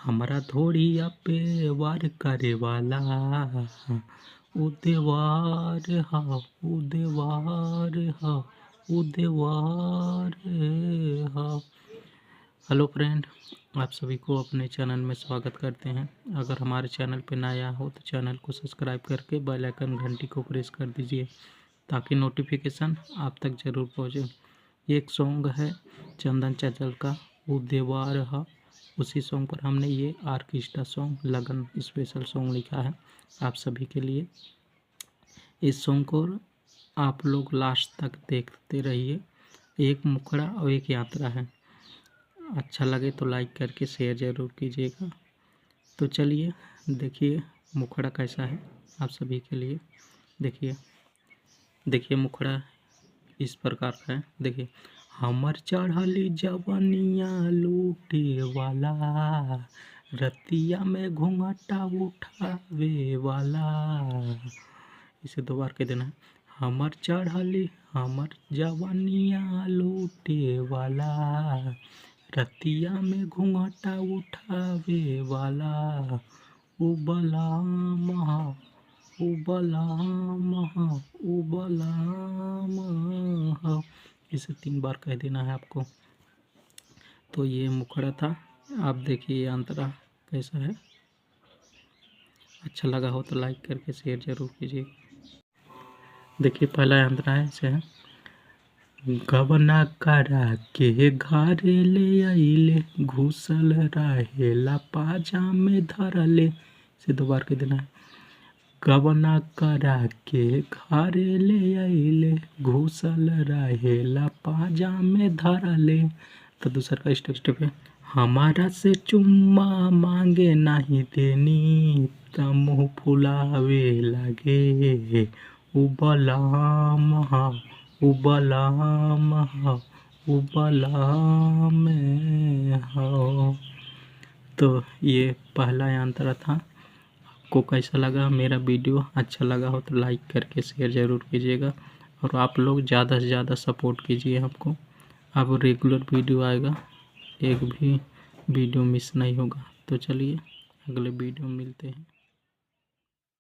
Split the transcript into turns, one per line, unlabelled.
हमारा धोड़िया पे वार करे वाला उ देवार हा उ देवार हा उ देवार हा। हेलो फ्रेंड, आप सभी को अपने चैनल में स्वागत करते हैं। अगर हमारे चैनल पे नया हो तो चैनल को सब्सक्राइब करके बेल आइकन घंटी को प्रेस कर दीजिए ताकि नोटिफिकेशन आप तक ज़रूर पहुँचे। ये एक सॉन्ग है चंदन चंचल का उ देवार हा। उसी सॉन्ग पर हमने ये ऑर्केस्ट्रा सॉन्ग लगन स्पेशल सॉन्ग लिखा है आप सभी के लिए। इस सॉन्ग को आप लोग लास्ट तक देखते रहिए। एक मुखड़ा और एक यात्रा है। अच्छा लगे तो लाइक करके शेयर ज़रूर कीजिएगा। तो चलिए देखिए मुखड़ा कैसा है आप सभी के लिए। देखिए मुखड़ा इस प्रकार का है। देखिए, हमर चढ़ली जवनिया लूटे वाला रतिया में घूंघटा उठावे वाला। इसे दो बार कह देना है। हमर जवनिया लूटे वाला रतिया में घूंघटा उठावे वाला उबला महा उबला महा उबला महा। इसे 3 बार कह देना है आपको। तो ये मुखड़ा था। आप देखिए अंतरा कैसा है। अच्छा लगा हो तो लाइक करके शेयर जरूर कीजिए। देखिए पहला अंतरा है ऐसे है। गवना करा के घरे ले आइले घुसल रहेला पाजा में धरले। इसे 2 बार कह देना है। गवना करा के घरे ले आइले घुसल रहेला पाजा में धरले। तो दूसरा का स्टेप है। हमारा से चुम्मा मांगे नहीं देनी त मुँह फुलावे लगे उबला महा उबला महा उबला में हो। तो ये पहला अंतरा था। आपको कैसा लगा मेरा वीडियो? अच्छा लगा हो तो लाइक करके शेयर ज़रूर कीजिएगा और आप लोग ज़्यादा से ज़्यादा सपोर्ट कीजिए हमको। अब रेगुलर वीडियो आएगा, एक भी वीडियो मिस नहीं होगा। तो चलिए अगले वीडियो में मिलते हैं।